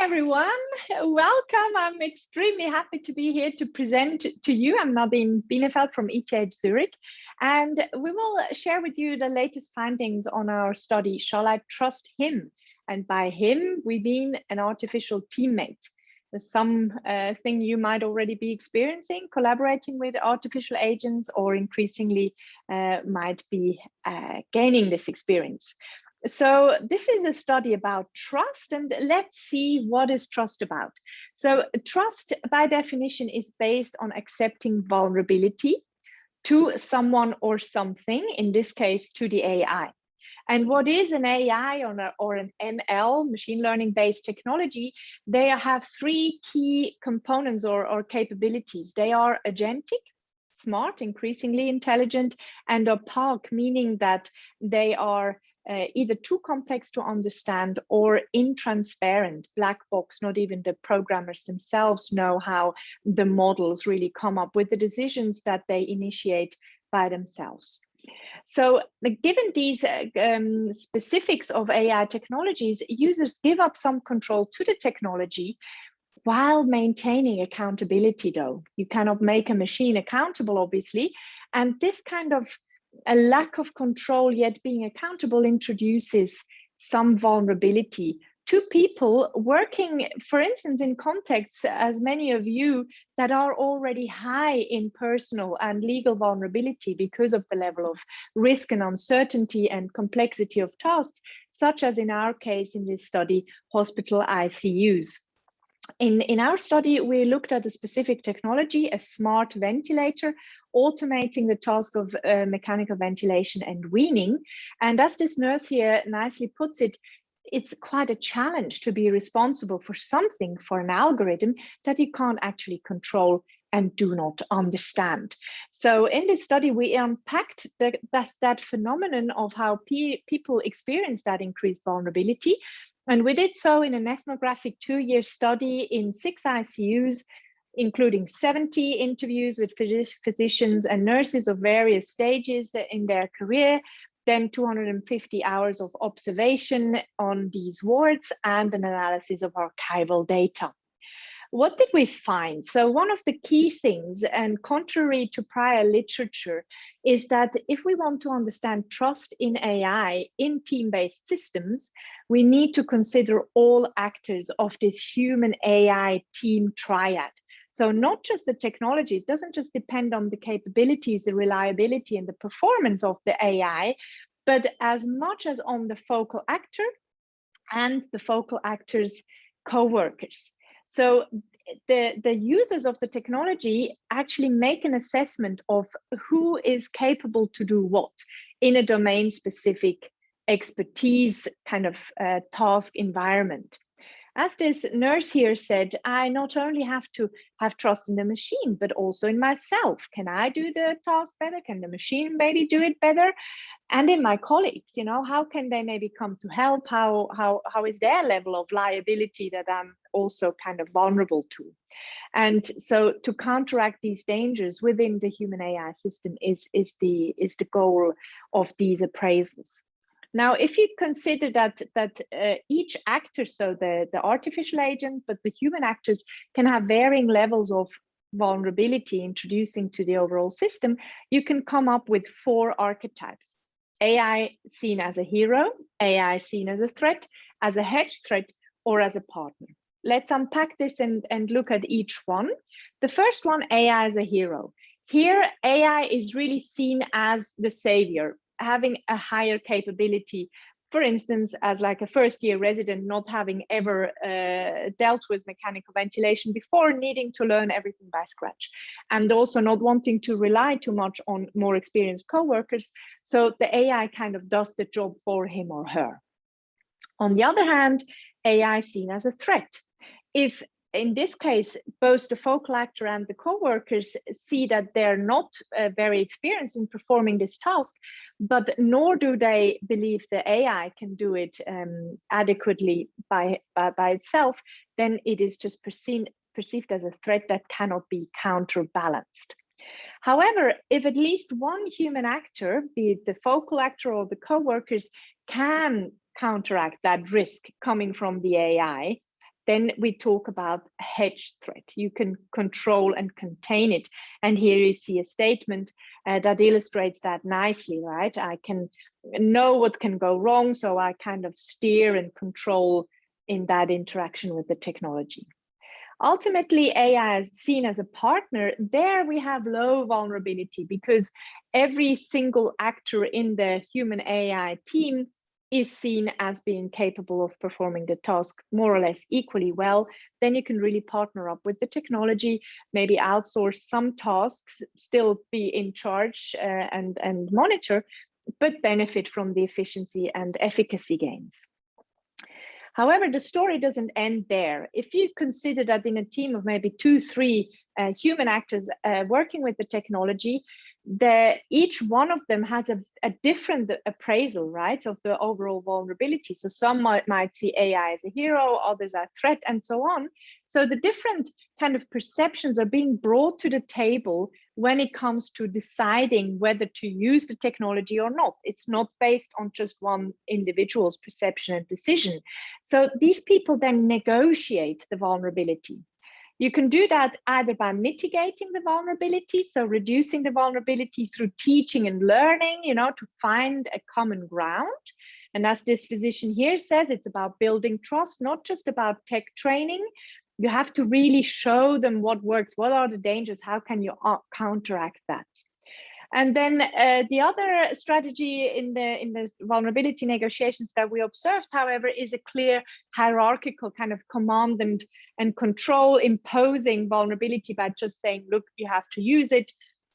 everyone. Welcome. I'm extremely happy to be here to present to you. I'm Nadine Bienefeld from ETH Zurich, and we will share with you the latest findings on our study, Shall I Trust Him? And by him, we mean an artificial teammate. Something you might already be experiencing, collaborating with artificial agents, or increasingly might be gaining this experience. So this is a study about trust, and let's see what is trust about. So trust, by definition, is based on accepting vulnerability to someone or something, in this case, to the AI. And what is an AI or an ML, machine learning based technology? They have three key components or capabilities. They are agentic, smart, increasingly intelligent, and opaque, meaning that they are either too complex to understand or intransparent, black box. Not even the programmers themselves know how the models really come up with the decisions that they initiate by themselves. So given these specifics of AI technologies, users give up some control to the technology while maintaining accountability, though. You cannot make a machine accountable, obviously, and this kind of a lack of control yet being accountable introduces some vulnerability to people working, for instance, in contexts, as many of you, that are already high in personal and legal vulnerability because of the level of risk and uncertainty and complexity of tasks, such as in our case in this study, hospital ICUs. In our study, we looked at a specific technology, a smart ventilator, automating the task of mechanical ventilation and weaning. And as this nurse here nicely puts it, it's quite a challenge to be responsible for something, for an algorithm that you can't actually control and do not understand. So in this study, we unpacked that phenomenon of how people experience that increased vulnerability. And we did so in an ethnographic 2-year study in 6 ICUs, including 70 interviews with physicians and nurses of various stages in their career, then 250 hours of observation on these wards and an analysis of archival data. What did we find? So one of the key things, and contrary to prior literature, is that if we want to understand trust in AI in team-based systems, we need to consider all actors of this human AI team triad. So not just the technology, it doesn't just depend on the capabilities, the reliability and the performance of the AI, but as much as on the focal actor and the focal actor's co-workers. So the users of the technology actually make an assessment of who is capable to do what in a domain-specific expertise kind of task environment. As this nurse here said, I not only have to have trust in the machine, but also in myself. Can I do the task better? Can the machine maybe do it better? And in my colleagues, you know, how can they maybe come to help? How is their level of liability that I'm also kind of vulnerable to? And so to counteract these dangers within the human AI system is the goal of these appraisals. Now, if you consider that each actor, so the artificial agent, but the human actors can have varying levels of vulnerability introducing to the overall system, you can come up with 4 archetypes. AI seen as a hero, AI seen as a threat, as a hedge threat, or as a partner. Let's unpack this and look at each one. The first one, AI as a hero. Here, AI is really seen as the savior, having a higher capability, for instance, as like a first-year resident, not having ever dealt with mechanical ventilation before, needing to learn everything by scratch, and also not wanting to rely too much on more experienced co-workers. So the AI kind of does the job for him or her. On the other hand, AI is seen as a threat. If in this case, both the focal actor and the co-workers see that they're not very experienced in performing this task, but nor do they believe the AI can do it adequately by itself, then it is just perceived as a threat that cannot be counterbalanced. However, if at least one human actor, be it the focal actor or the co-workers, can counteract that risk coming from the AI, then we talk about a hedge threat. You can control and contain it. And here you see a statement that illustrates that nicely, right? I can know what can go wrong, so I kind of steer and control in that interaction with the technology. Ultimately, AI is seen as a partner. There we have low vulnerability because every single actor in the human AI team is seen as being capable of performing the task more or less equally well. Then you can really partner up with the technology, maybe outsource some tasks, still be in charge and monitor, but benefit from the efficiency and efficacy gains. However, the story doesn't end there. If you consider that in a team of maybe 2-3 human actors working with the technology, each one of them has a different appraisal, right, of the overall vulnerability. So some might see AI as a hero, others as a threat, and so on. So the different kind of perceptions are being brought to the table when it comes to deciding whether to use the technology or not. It's not based on just one individual's perception and decision. So these people then negotiate the vulnerability. You can do that either by mitigating the vulnerability, so reducing the vulnerability through teaching and learning, to find a common ground. And as this physician here says, it's about building trust, not just about tech training. You have to really show them what works, what are the dangers, how can you counteract that? And then the other strategy in the vulnerability negotiations that we observed, however, is a clear hierarchical kind of command and control, imposing vulnerability by just saying, look, you have to use it.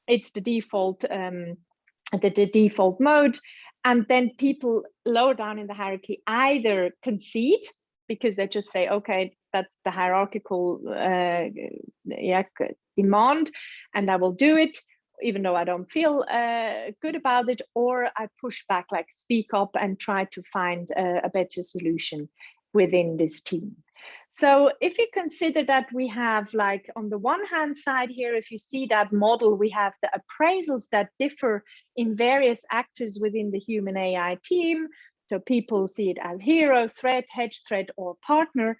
It's the default, the default mode. And then people lower down in the hierarchy either concede because they just say, okay, that's the hierarchical demand, and I will do it, even though I don't feel good about it, or I push back, like speak up and try to find a better solution within this team. So if you consider that we have, like, on the one hand side here, if you see that model, we have the appraisals that differ in various actors within the human AI team. So people see it as hero, threat, hedge threat, or partner.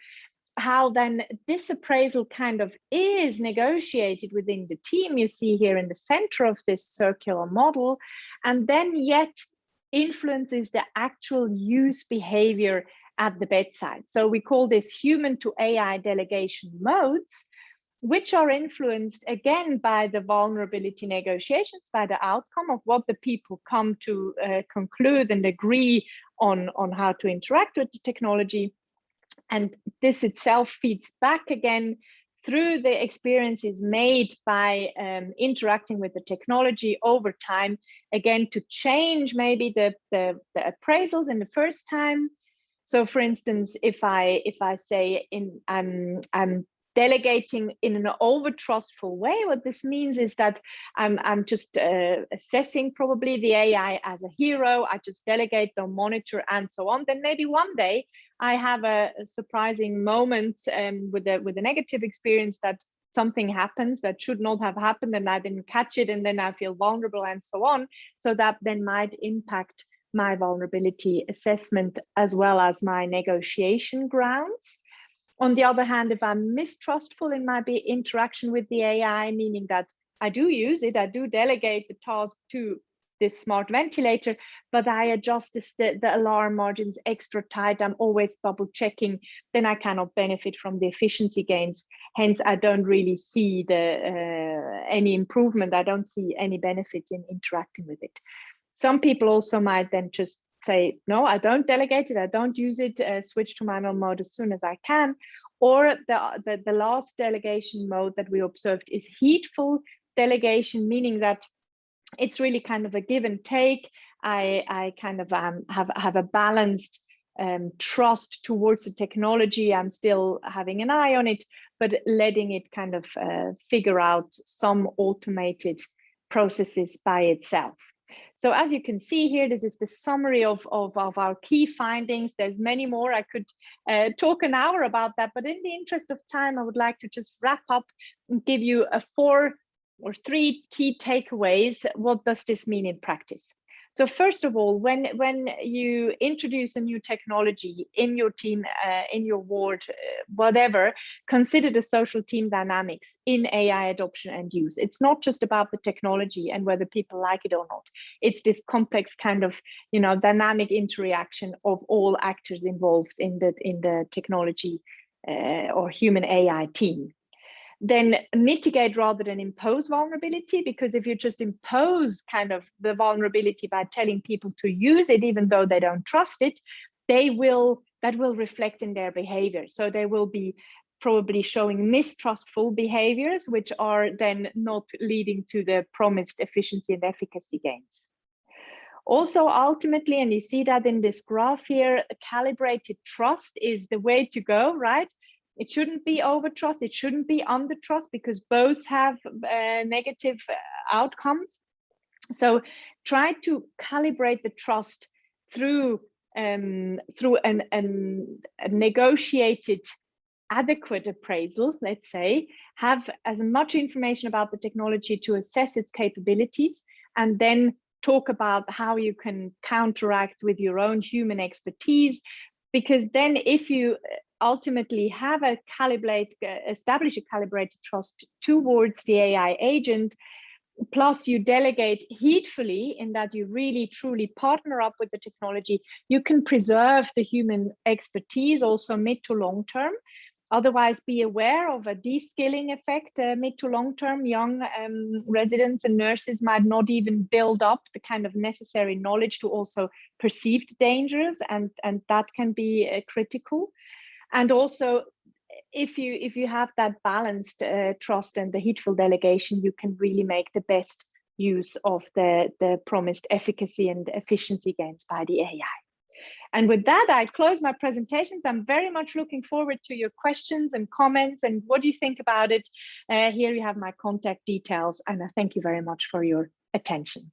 How then this appraisal kind of is negotiated within the team, you see here in the center of this circular model, and then yet influences the actual use behavior at the bedside. So we call this human to AI delegation modes, which are influenced again by the vulnerability negotiations, by the outcome of what the people come to conclude and agree on how to interact with the technology. And this itself feeds back again through the experiences made by interacting with the technology over time, again, to change maybe the appraisals in the first time. So for instance, if I say I'm delegating in an over trustful way, what this means is that I'm just assessing probably the AI as a hero. I just delegate, don't monitor, and so on. Then maybe one day I have a surprising moment with a negative experience, that something happens that should not have happened and I didn't catch it, and then I feel vulnerable and so on. So that then might impact my vulnerability assessment as well as my negotiation grounds. On the other hand, if I'm mistrustful in my interaction with the AI, meaning that I do use it, I do delegate the task to this smart ventilator, but I adjust the alarm margins extra tight, I'm always double checking, then I cannot benefit from the efficiency gains. Hence, I don't really see any improvement. I don't see any benefit in interacting with it. Some people also might then just say, no, I don't delegate it, I don't use it, switch to manual mode as soon as I can. Or the last delegation mode that we observed is heedful delegation, meaning that it's really kind of a give and take. I kind of have a balanced trust towards the technology. I'm still having an eye on it, but letting it kind of figure out some automated processes by itself. So as you can see here, this is the summary of our key findings. There's many more. I could talk an hour about that, but in the interest of time, I would like to just wrap up and give you 4 or 3 key takeaways. What does this mean in practice? So first of all, when you introduce a new technology in your team, in your ward, whatever, consider the social team dynamics in AI adoption and use. It's not just about the technology and whether people like it or not. It's this complex kind of, dynamic interaction of all actors involved in the technology or human AI team. Then mitigate rather than impose vulnerability, because if you just impose kind of the vulnerability by telling people to use it even though they don't trust it, that will reflect in their behavior. So they will be probably showing mistrustful behaviors, which are then not leading to the promised efficiency and efficacy gains. Also, ultimately, and you see that in this graph here, calibrated trust is the way to go, right? It shouldn't be over trust, it shouldn't be under trust, because both have negative outcomes. So try to calibrate the trust through a negotiated adequate appraisal, let's say, have as much information about the technology to assess its capabilities, and then talk about how you can counteract with your own human expertise. Because then if you ultimately have establish a calibrated trust towards the AI agent, plus you delegate heedfully in that you really truly partner up with the technology, you can preserve the human expertise also mid to long term. Otherwise, be aware of a de-skilling effect mid to long term. Young residents and nurses might not even build up the kind of necessary knowledge to also perceive the dangers, and that can be critical. And also, if you have that balanced trust and the heedful delegation, you can really make the best use of the promised efficacy and efficiency gains by the AI. And with that, I close my presentations. I'm very much looking forward to your questions and comments and what do you think about it. Here you have my contact details, and I thank you very much for your attention.